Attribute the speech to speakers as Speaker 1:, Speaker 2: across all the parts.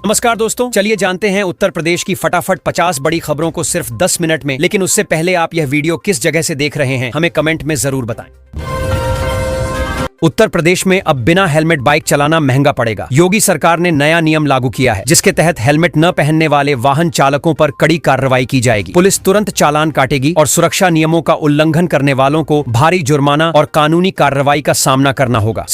Speaker 1: नमस्कार दोस्तों, चलिए जानते हैं उत्तर प्रदेश की फटाफट 50 बड़ी खबरों को सिर्फ 10 मिनट में। लेकिन उससे पहले आप यह वीडियो किस जगह से देख रहे हैं हमें कमेंट में जरूर बताएं। उत्तर प्रदेश में अब बिना हेलमेट बाइक चलाना महंगा पड़ेगा। योगी सरकार ने नया नियम लागू किया है जिसके तहत हेलमेट न पहनने वाले वाहन चालकों पर कड़ी कार्रवाई की जाएगी। पुलिस तुरंत चालान काटेगी और सुरक्षा नियमों का उल्लंघन करने वालों को भारी जुर्माना और कानूनी कार्रवाई का सामना करना होगा।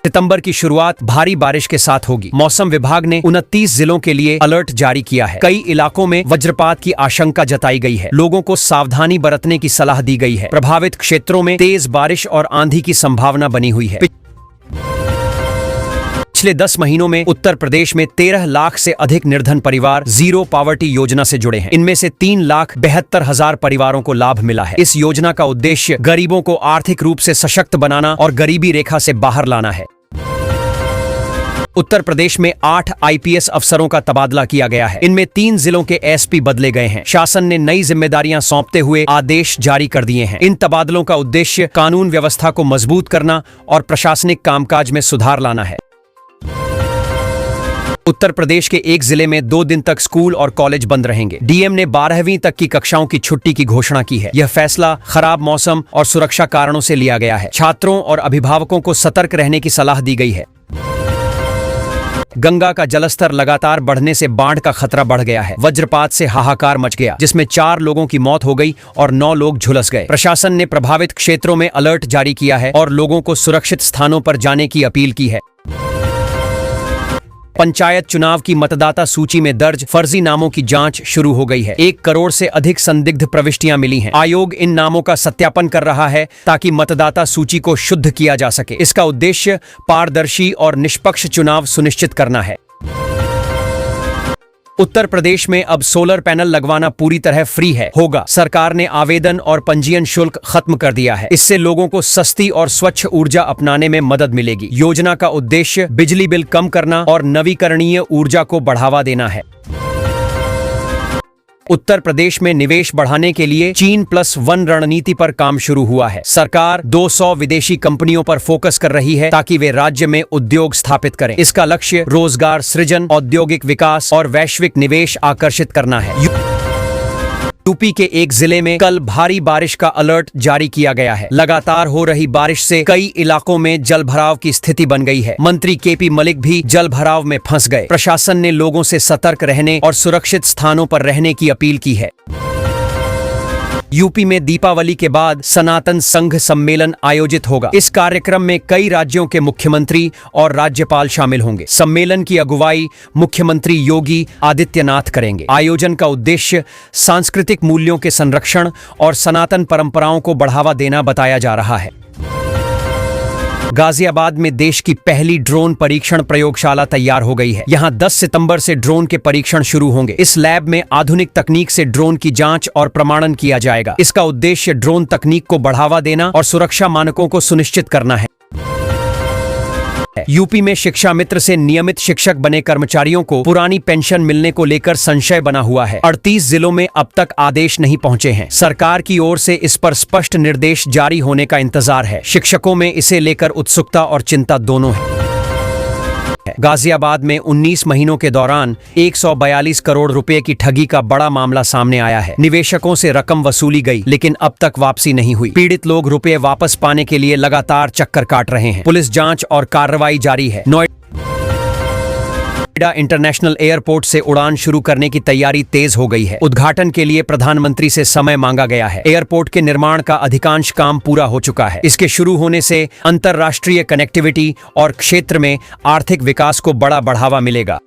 Speaker 1: सितंबर की शुरुआत भारी बारिश के साथ होगी। मौसम विभाग ने 29 जिलों के लिए अलर्ट जारी किया है। कई इलाकों में वज्रपात की आशंका जताई गई है। लोगों को सावधानी बरतने की सलाह दी गई है। प्रभावित क्षेत्रों में तेज बारिश और आंधी की संभावना बनी हुई है। पिछले 10 महीनों में उत्तर प्रदेश में 13 लाख से अधिक निर्धन परिवार जीरो पॉवर्टी योजना से जुड़े हैं। इनमें से 3,72,000 परिवारों को लाभ मिला है। इस योजना का उद्देश्य गरीबों को आर्थिक रूप से सशक्त बनाना और गरीबी रेखा से बाहर लाना है। उत्तर प्रदेश में 8 आईपीएस अफसरों का तबादला किया गया है। इनमें 3 जिलों के एसपी बदले गए हैं। शासन ने नई जिम्मेदारियां सौंपते हुए आदेश जारी कर दिए हैं। इन तबादलों का उद्देश्य कानून व्यवस्था को मजबूत करना और प्रशासनिक कामकाज में सुधार लाना है। उत्तर प्रदेश के एक जिले में 2 दिन तक स्कूल और कॉलेज बंद रहेंगे। डीएम ने 12वीं तक की कक्षाओं की छुट्टी की घोषणा की है। यह फैसला खराब मौसम और सुरक्षा कारणों से लिया गया है। छात्रों और अभिभावकों को सतर्क रहने की सलाह दी गई है। गंगा का जलस्तर लगातार बढ़ने से बाढ़ का खतरा बढ़ गया है। वज्रपात से हाहाकार मच गया जिसमें 4 लोगों की मौत हो गई और 9 लोग झुलस गए। प्रशासन ने प्रभावित क्षेत्रों में अलर्ट जारी किया है और लोगों को सुरक्षित स्थानों पर जाने की अपील की है। पंचायत चुनाव की मतदाता सूची में दर्ज फर्जी नामों की जांच शुरू हो गई है। 1 करोड़ से अधिक संदिग्ध प्रविष्टियां मिली हैं। आयोग इन नामों का सत्यापन कर रहा है ताकि मतदाता सूची को शुद्ध किया जा सके। इसका उद्देश्य पारदर्शी और निष्पक्ष चुनाव सुनिश्चित करना है। उत्तर प्रदेश में अब सोलर पैनल लगवाना पूरी तरह फ्री होगा। सरकार ने आवेदन और पंजीयन शुल्क खत्म कर दिया है। इससे लोगों को सस्ती और स्वच्छ ऊर्जा अपनाने में मदद मिलेगी। योजना का उद्देश्य बिजली बिल कम करना और नवीकरणीय ऊर्जा को बढ़ावा देना है। उत्तर प्रदेश में निवेश बढ़ाने के लिए China+1 रणनीति पर काम शुरू हुआ है। सरकार 200 विदेशी कंपनियों पर फोकस कर रही है ताकि वे राज्य में उद्योग स्थापित करें। इसका लक्ष्य रोजगार सृजन, औद्योगिक विकास और वैश्विक निवेश आकर्षित करना है। यूपी के एक जिले में कल भारी बारिश का अलर्ट जारी किया गया है। लगातार हो रही बारिश से कई इलाकों में जलभराव की स्थिति बन गई है। मंत्री केपी मलिक भी जलभराव में फंस गए। प्रशासन ने लोगों से सतर्क रहने और सुरक्षित स्थानों पर रहने की अपील की है। यूपी में दीपावली के बाद सनातन संघ सम्मेलन आयोजित होगा। इस कार्यक्रम में कई राज्यों के मुख्यमंत्री और राज्यपाल शामिल होंगे। सम्मेलन की अगुवाई मुख्यमंत्री योगी आदित्यनाथ करेंगे। आयोजन का उद्देश्य सांस्कृतिक मूल्यों के संरक्षण और सनातन परंपराओं को बढ़ावा देना बताया जा रहा है। गाजियाबाद में देश की पहली ड्रोन परीक्षण प्रयोगशाला तैयार हो गई है। यहां 10 सितंबर से ड्रोन के परीक्षण शुरू होंगे। इस लैब में आधुनिक तकनीक से ड्रोन की जांच और प्रमाणन किया जाएगा। इसका उद्देश्य ड्रोन तकनीक को बढ़ावा देना और सुरक्षा मानकों को सुनिश्चित करना है। यूपी में शिक्षा मित्र से नियमित शिक्षक बने कर्मचारियों को पुरानी पेंशन मिलने को लेकर संशय बना हुआ है। 38 जिलों में अब तक आदेश नहीं पहुंचे हैं। सरकार की ओर से इस पर स्पष्ट निर्देश जारी होने का इंतजार है। शिक्षकों में इसे लेकर उत्सुकता और चिंता दोनों है। गाजियाबाद में 19 महीनों के दौरान 142 करोड़ रुपए की ठगी का बड़ा मामला सामने आया है। निवेशकों से रकम वसूली गई लेकिन अब तक वापसी नहीं हुई। पीड़ित लोग रुपए वापस पाने के लिए लगातार चक्कर काट रहे हैं। पुलिस जांच और कार्रवाई जारी है। नोएडा इंटरनेशनल एयरपोर्ट से उड़ान शुरू करने की तैयारी तेज हो गई है। उद्घाटन के लिए प्रधानमंत्री से समय मांगा गया है। एयरपोर्ट के निर्माण का अधिकांश काम पूरा हो चुका है। इसके शुरू होने से अंतर्राष्ट्रीय कनेक्टिविटी और क्षेत्र में आर्थिक विकास को बड़ा बढ़ावा मिलेगा।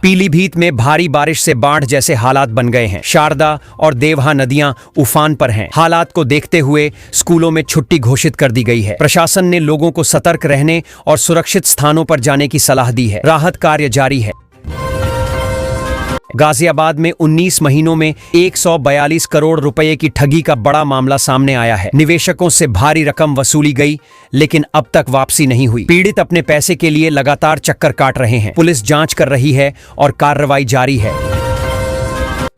Speaker 1: पीलीभीत में भारी बारिश से बाढ़ जैसे हालात बन गए हैं। शारदा और देवहा नदियां उफान पर हैं। हालात को देखते हुए स्कूलों में छुट्टी घोषित कर दी गई है। प्रशासन ने लोगों को सतर्क रहने और सुरक्षित स्थानों पर जाने की सलाह दी है। राहत कार्य जारी है। गाजियाबाद में 19 महीनों में 142 करोड़ रुपए की ठगी का बड़ा मामला सामने आया है। निवेशकों से भारी रकम वसूली गई लेकिन अब तक वापसी नहीं हुई। पीड़ित अपने पैसे के लिए लगातार चक्कर काट रहे हैं। पुलिस जांच कर रही है और कार्रवाई जारी है।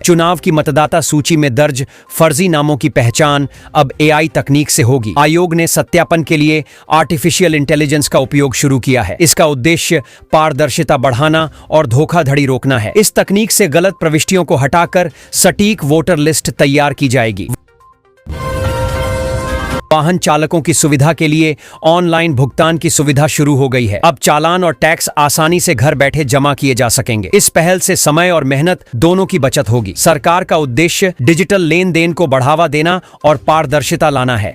Speaker 1: चुनाव की मतदाता सूची में दर्ज फर्जी नामों की पहचान अब एआई तकनीक से होगी। आयोग ने सत्यापन के लिए आर्टिफिशियल इंटेलिजेंस का उपयोग शुरू किया है। इसका उद्देश्य पारदर्शिता बढ़ाना और धोखाधड़ी रोकना है। इस तकनीक से गलत प्रविष्टियों को हटाकर सटीक वोटर लिस्ट तैयार की जाएगी। वाहन चालकों की सुविधा के लिए ऑनलाइन भुगतान की सुविधा शुरू हो गई है। अब चालान और टैक्स आसानी से घर बैठे जमा किए जा सकेंगे। इस पहल से समय और मेहनत दोनों की बचत होगी। सरकार का उद्देश्य डिजिटल लेन देन को बढ़ावा देना और पारदर्शिता लाना है।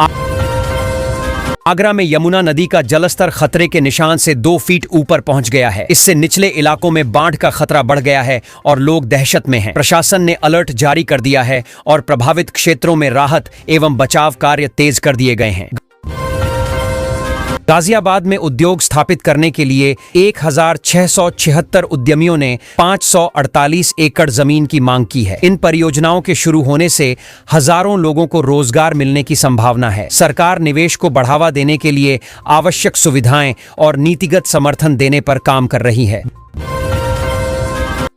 Speaker 1: आगरा में यमुना नदी का जलस्तर खतरे के निशान से 2 फीट ऊपर पहुंच गया है। इससे निचले इलाकों में बाढ़ का खतरा बढ़ गया है और लोग दहशत में हैं। प्रशासन ने अलर्ट जारी कर दिया है और प्रभावित क्षेत्रों में राहत एवं बचाव कार्य तेज कर दिए गए हैं। गाजियाबाद में उद्योग स्थापित करने के लिए 1676 उद्यमियों ने 548 एकड़ जमीन की मांग की है। इन परियोजनाओं के शुरू होने से हजारों लोगों को रोजगार मिलने की संभावना है। सरकार निवेश को बढ़ावा देने के लिए आवश्यक सुविधाएं और नीतिगत समर्थन देने पर काम कर रही है।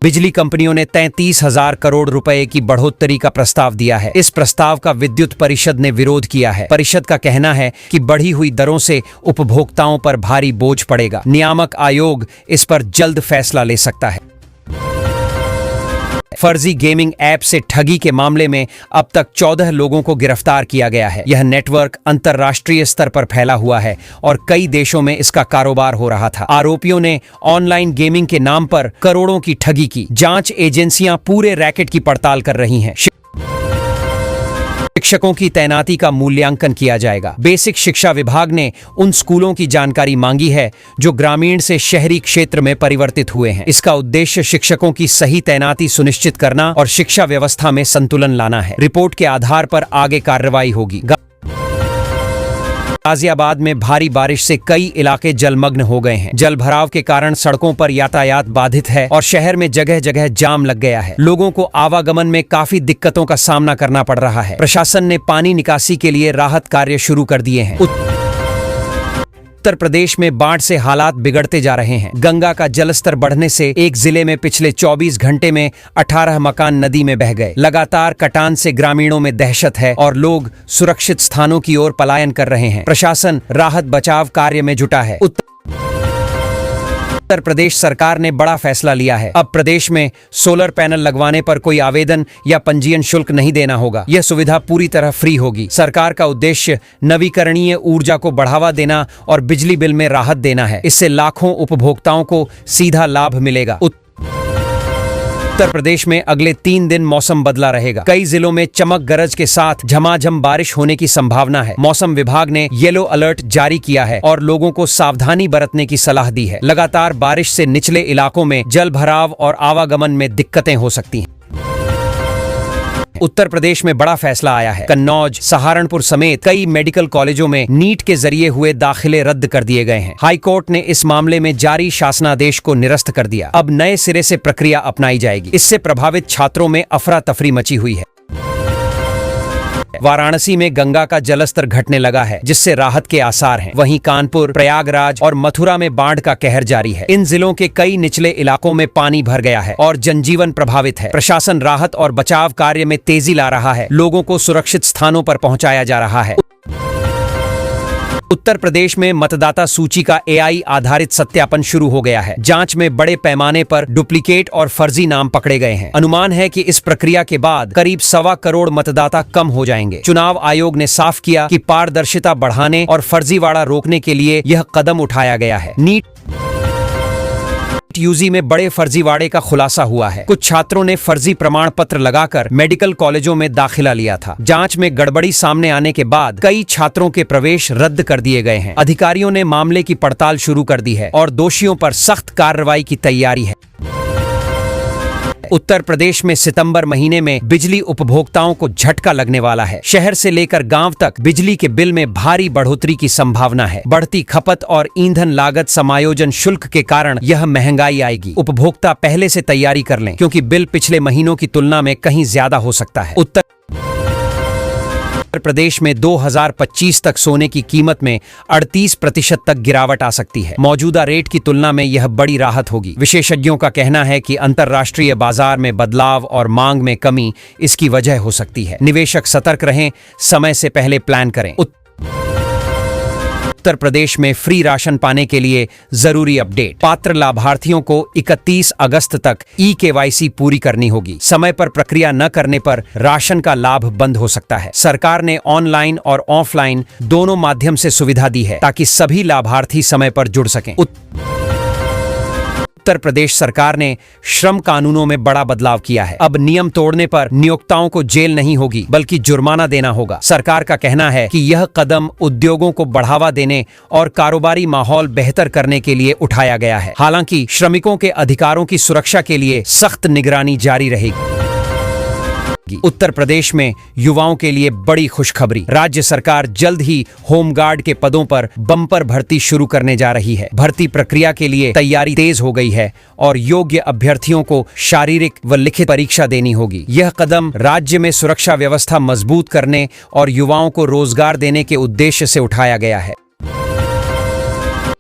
Speaker 1: बिजली कंपनियों ने 33,000 करोड़ रुपए की बढ़ोतरी का प्रस्ताव दिया है। इस प्रस्ताव का विद्युत परिषद ने विरोध किया है। परिषद का कहना है कि बढ़ी हुई दरों से उपभोक्ताओं पर भारी बोझ पड़ेगा। नियामक आयोग इस पर जल्द फैसला ले सकता है। फर्जी गेमिंग ऐप से ठगी के मामले में अब तक 14 लोगों को गिरफ्तार किया गया है। यह नेटवर्क अंतर्राष्ट्रीय स्तर पर फैला हुआ है और कई देशों में इसका कारोबार हो रहा था। आरोपियों ने ऑनलाइन गेमिंग के नाम पर करोड़ों की ठगी की। जांच एजेंसियां पूरे रैकेट की पड़ताल कर रही हैं। शिक्षकों की तैनाती का मूल्यांकन किया जाएगा। बेसिक शिक्षा विभाग ने उन स्कूलों की जानकारी मांगी है जो ग्रामीण से शहरी क्षेत्र में परिवर्तित हुए हैं। इसका उद्देश्य शिक्षकों की सही तैनाती सुनिश्चित करना और शिक्षा व्यवस्था में संतुलन लाना है। रिपोर्ट के आधार पर आगे कार्रवाई होगी। गाजियाबाद में भारी बारिश से कई इलाके जलमग्न हो गए हैं। जल भराव के कारण सड़कों पर यातायात बाधित है और शहर में जगह जगह जाम लग गया है। लोगों को आवागमन में काफी दिक्कतों का सामना करना पड़ रहा है। प्रशासन ने पानी निकासी के लिए राहत कार्य शुरू कर दिए हैं। उत्तर प्रदेश में बाढ़ से हालात बिगड़ते जा रहे हैं। गंगा का जलस्तर बढ़ने से एक जिले में पिछले 24 घंटे में 18 मकान नदी में बह गए। लगातार कटान से ग्रामीणों में दहशत है और लोग सुरक्षित स्थानों की ओर पलायन कर रहे हैं। प्रशासन राहत बचाव कार्य में जुटा है। उत्तर प्रदेश सरकार ने बड़ा फैसला लिया है। अब प्रदेश में सोलर पैनल लगवाने पर कोई आवेदन या पंजीयन शुल्क नहीं देना होगा। यह सुविधा पूरी तरह फ्री होगी। सरकार का उद्देश्य नवीकरणीय ऊर्जा को बढ़ावा देना और बिजली बिल में राहत देना है। इससे लाखों उपभोक्ताओं को सीधा लाभ मिलेगा। उत्तर प्रदेश में अगले 3 दिन मौसम बदला रहेगा। कई जिलों में चमक गरज के साथ झमाझम बारिश होने की संभावना है। मौसम विभाग ने येलो अलर्ट जारी किया है और लोगों को सावधानी बरतने की सलाह दी है। लगातार बारिश से निचले इलाकों में जल भराव और आवागमन में दिक्कतें हो सकती हैं। उत्तर प्रदेश में बड़ा फैसला आया है। कन्नौज, सहारनपुर समेत कई मेडिकल कॉलेजों में नीट के जरिए हुए दाखिले रद्द कर दिए गए हैं। हाई कोर्ट ने इस मामले में जारी शासनादेश को निरस्त कर दिया। अब नए सिरे से प्रक्रिया अपनाई जाएगी। इससे प्रभावित छात्रों में अफरा तफरी मची हुई है। वाराणसी में गंगा का जलस्तर घटने लगा है, जिससे राहत के आसार हैं। वहीं कानपुर, प्रयागराज और मथुरा में बाढ़ का कहर जारी है। इन जिलों के कई निचले इलाकों में पानी भर गया है और जनजीवन प्रभावित है। प्रशासन राहत और बचाव कार्य में तेजी ला रहा है। लोगों को सुरक्षित स्थानों पर पहुंचाया जा रहा है। उत्तर प्रदेश में मतदाता सूची का एआई आधारित सत्यापन शुरू हो गया है। जांच में बड़े पैमाने पर डुप्लीकेट और फर्जी नाम पकड़े गए हैं। अनुमान है कि इस प्रक्रिया के बाद करीब 1.25 करोड़ मतदाता कम हो जाएंगे। चुनाव आयोग ने साफ किया कि पारदर्शिता बढ़ाने और फर्जीवाड़ा रोकने के लिए यह कदम उठाया गया है। नीट यूजी में बड़े फर्जीवाड़े का खुलासा हुआ है। कुछ छात्रों ने फर्जी प्रमाण पत्र लगाकर मेडिकल कॉलेजों में दाखिला लिया था। जांच में गड़बड़ी सामने आने के बाद कई छात्रों के प्रवेश रद्द कर दिए गए हैं। अधिकारियों ने मामले की पड़ताल शुरू कर दी है और दोषियों पर सख्त कार्रवाई की तैयारी है। उत्तर प्रदेश में सितंबर महीने में बिजली उपभोक्ताओं को झटका लगने वाला है। शहर से लेकर गांव तक बिजली के बिल में भारी बढ़ोतरी की संभावना है। बढ़ती खपत और ईंधन लागत समायोजन शुल्क के कारण यह महंगाई आएगी। उपभोक्ता पहले से तैयारी कर लें, क्योंकि बिल पिछले महीनों की तुलना में कहीं ज्यादा हो सकता है। उत्तर प्रदेश में 2025 तक सोने की कीमत में 38% तक गिरावट आ सकती है। मौजूदा रेट की तुलना में यह बड़ी राहत होगी। विशेषज्ञों का कहना है कि अंतर्राष्ट्रीय बाजार में बदलाव और मांग में कमी इसकी वजह हो सकती है। निवेशक सतर्क रहें, समय से पहले प्लान करें। उत्तर प्रदेश में फ्री राशन पाने के लिए जरूरी अपडेट। पात्र लाभार्थियों को 31 अगस्त तक ई-केवाईसी पूरी करनी होगी। समय पर प्रक्रिया न करने पर राशन का लाभ बंद हो सकता है। सरकार ने ऑनलाइन और ऑफलाइन दोनों माध्यम से सुविधा दी है ताकि सभी लाभार्थी समय पर जुड़ सकें। उत्तर प्रदेश सरकार ने श्रम कानूनों में बड़ा बदलाव किया है। अब नियम तोड़ने पर नियोक्ताओं को जेल नहीं होगी बल्कि जुर्माना देना होगा। सरकार का कहना है कि यह कदम उद्योगों को बढ़ावा देने और कारोबारी माहौल बेहतर करने के लिए उठाया गया है। हालांकि श्रमिकों के अधिकारों की सुरक्षा के लिए सख्त निगरानी जारी रहेगी। उत्तर प्रदेश में युवाओं के लिए बड़ी खुशखबरी। राज्य सरकार जल्द ही होमगार्ड के पदों पर बम्पर भर्ती शुरू करने जा रही है। भर्ती प्रक्रिया के लिए तैयारी तेज हो गई है और योग्य अभ्यर्थियों को शारीरिक व लिखित परीक्षा देनी होगी। यह कदम राज्य में सुरक्षा व्यवस्था मजबूत करने और युवाओं को रोजगार देने के उद्देश्य से उठाया गया है।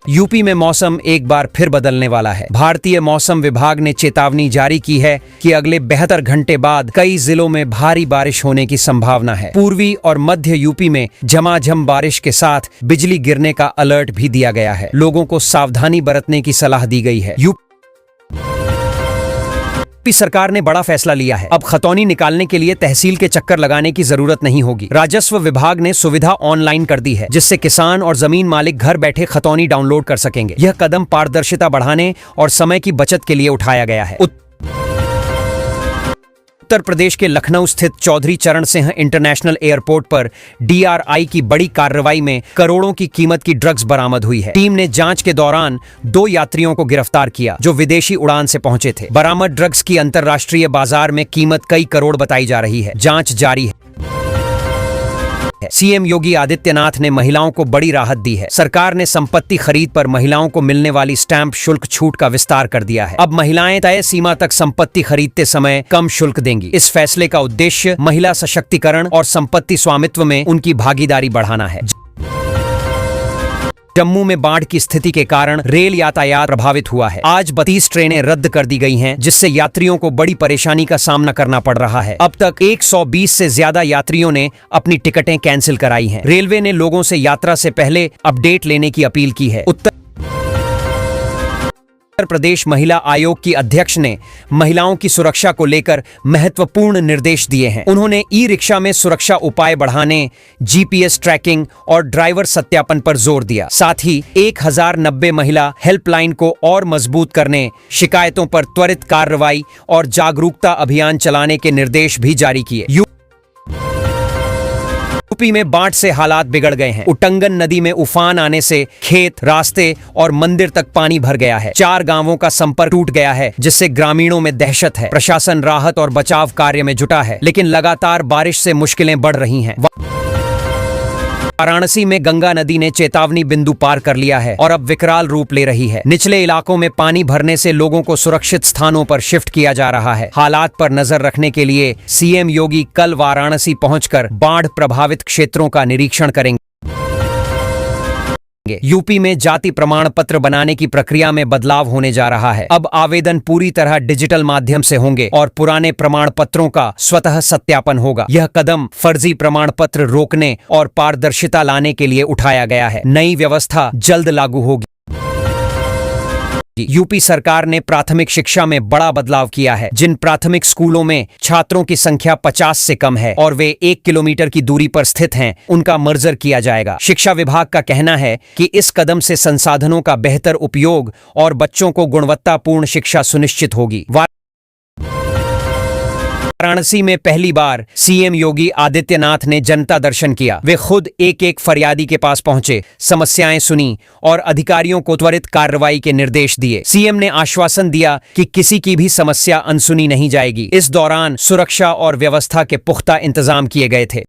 Speaker 1: यूपी में मौसम एक बार फिर बदलने वाला है। भारतीय मौसम विभाग ने चेतावनी जारी की है कि अगले 72 घंटे बाद कई जिलों में भारी बारिश होने की संभावना है। पूर्वी और मध्य यूपी में झमाझम बारिश के साथ बिजली गिरने का अलर्ट भी दिया गया है। लोगों को सावधानी बरतने की सलाह दी गई है। यूपी सरकार ने बड़ा फैसला लिया है। अब खतौनी निकालने के लिए तहसील के चक्कर लगाने की जरूरत नहीं होगी। राजस्व विभाग ने सुविधा ऑनलाइन कर दी है, जिससे किसान और जमीन मालिक घर बैठे खतौनी डाउनलोड कर सकेंगे। यह कदम पारदर्शिता बढ़ाने और समय की बचत के लिए उठाया गया है। उत्तर प्रदेश के लखनऊ स्थित चौधरी चरण सिंह इंटरनेशनल एयरपोर्ट पर DRI की बड़ी कार्रवाई में करोड़ों की कीमत की ड्रग्स बरामद हुई है। टीम ने जांच के दौरान 2 यात्रियों को गिरफ्तार किया जो विदेशी उड़ान से पहुंचे थे। बरामद ड्रग्स की अंतर्राष्ट्रीय बाजार में कीमत कई करोड़ बताई जा रही है। जांच जारी है। सीएम योगी आदित्यनाथ ने महिलाओं को बड़ी राहत दी है। सरकार ने संपत्ति खरीद पर महिलाओं को मिलने वाली स्टैंप शुल्क छूट का विस्तार कर दिया है। अब महिलाएं तय सीमा तक संपत्ति खरीदते समय कम शुल्क देंगी। इस फैसले का उद्देश्य महिला सशक्तिकरण और संपत्ति स्वामित्व में उनकी भागीदारी बढ़ाना है। जम्मू में बाढ़ की स्थिति के कारण रेल यातायात प्रभावित हुआ है। आज 32 ट्रेनें रद्द कर दी गई हैं, जिससे यात्रियों को बड़ी परेशानी का सामना करना पड़ रहा है। अब तक 120 से ज्यादा यात्रियों ने अपनी टिकटें कैंसिल कराई हैं। रेलवे ने लोगों से यात्रा से पहले अपडेट लेने की अपील की है। उत्तर प्रदेश महिला आयोग की अध्यक्ष ने महिलाओं की सुरक्षा को लेकर महत्वपूर्ण निर्देश दिए हैं। उन्होंने ई-रिक्शा में सुरक्षा उपाय बढ़ाने, GPS ट्रैकिंग और ड्राइवर सत्यापन पर जोर दिया। साथ ही 1090 महिला हेल्पलाइन को और मजबूत करने, शिकायतों पर त्वरित कार्रवाई और जागरूकता अभियान चलाने के निर्देश भी जारी किए। यूपी में बाढ़ से हालात बिगड़ गए हैं। उटंगन नदी में उफान आने से खेत, रास्ते और मंदिर तक पानी भर गया है। 4 गांवों का संपर्क टूट गया है, जिससे ग्रामीणों में दहशत है। प्रशासन राहत और बचाव कार्य में जुटा है, लेकिन लगातार बारिश से मुश्किलें बढ़ रही हैं। वाराणसी में गंगा नदी ने चेतावनी बिंदु पार कर लिया है और अब विकराल रूप ले रही है। निचले इलाकों में पानी भरने से लोगों को सुरक्षित स्थानों पर शिफ्ट किया जा रहा है। हालात पर नजर रखने के लिए सीएम योगी कल वाराणसी पहुंचकर बाढ़ प्रभावित क्षेत्रों का निरीक्षण करेंगे। यूपी में जाति प्रमाण पत्र बनाने की प्रक्रिया में बदलाव होने जा रहा है। अब आवेदन पूरी तरह डिजिटल माध्यम से होंगे और पुराने प्रमाण पत्रों का स्वतः सत्यापन होगा। यह कदम फर्जी प्रमाण पत्र रोकने और पारदर्शिता लाने के लिए उठाया गया है। नई व्यवस्था जल्द लागू होगी। यूपी सरकार ने प्राथमिक शिक्षा में बड़ा बदलाव किया है। जिन प्राथमिक स्कूलों में छात्रों की संख्या 50 से कम है और वे 1 किलोमीटर की दूरी पर स्थित हैं, उनका मर्जर किया जाएगा। शिक्षा विभाग का कहना है कि इस कदम से संसाधनों का बेहतर उपयोग और बच्चों को गुणवत्तापूर्ण शिक्षा सुनिश्चित होगी। वाराणसी में पहली बार सीएम योगी आदित्यनाथ ने जनता दर्शन किया। वे खुद एक फरियादी के पास पहुंचे, समस्याएं सुनी और अधिकारियों को त्वरित कार्रवाई के निर्देश दिए। सीएम ने आश्वासन दिया कि किसी की भी समस्या अनसुनी नहीं जाएगी। इस दौरान सुरक्षा और व्यवस्था के पुख्ता इंतजाम किए गए थे।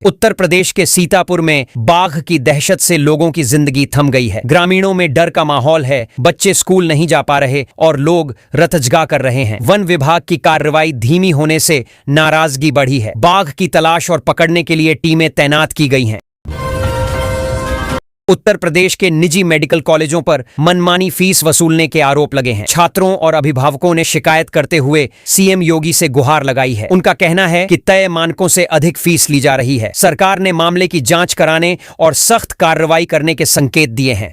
Speaker 1: उत्तर प्रदेश के सीतापुर में बाघ की दहशत से लोगों की जिंदगी थम गई है। ग्रामीणों में डर का माहौल है, बच्चे स्कूल नहीं जा पा रहे और लोग रतजगा कर रहे हैं। वन विभाग की कार्रवाई धीमी होने से नाराजगी बढ़ी है। बाघ की तलाश और पकड़ने के लिए टीमें तैनात की गई हैं। उत्तर प्रदेश के निजी मेडिकल कॉलेजों पर मनमानी फीस वसूलने के आरोप लगे हैं। छात्रों और अभिभावकों ने शिकायत करते हुए सीएम योगी से गुहार लगाई है। उनका कहना है कि तय मानकों से अधिक फीस ली जा रही है। सरकार ने मामले की जांच कराने और सख्त कार्रवाई करने के संकेत दिए हैं।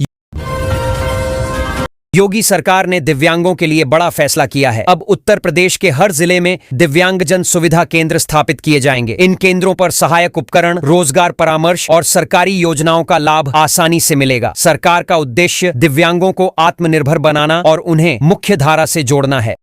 Speaker 1: योगी सरकार ने दिव्यांगों के लिए बड़ा फैसला किया है। अब उत्तर प्रदेश के हर जिले में दिव्यांगजन सुविधा केंद्र स्थापित किए जाएंगे। इन केंद्रों पर सहायक उपकरण, रोजगार परामर्श और सरकारी योजनाओं का लाभ आसानी से मिलेगा। सरकार का उद्देश्य दिव्यांगों को आत्मनिर्भर बनाना और उन्हें मुख्य धारा से जोड़ना है।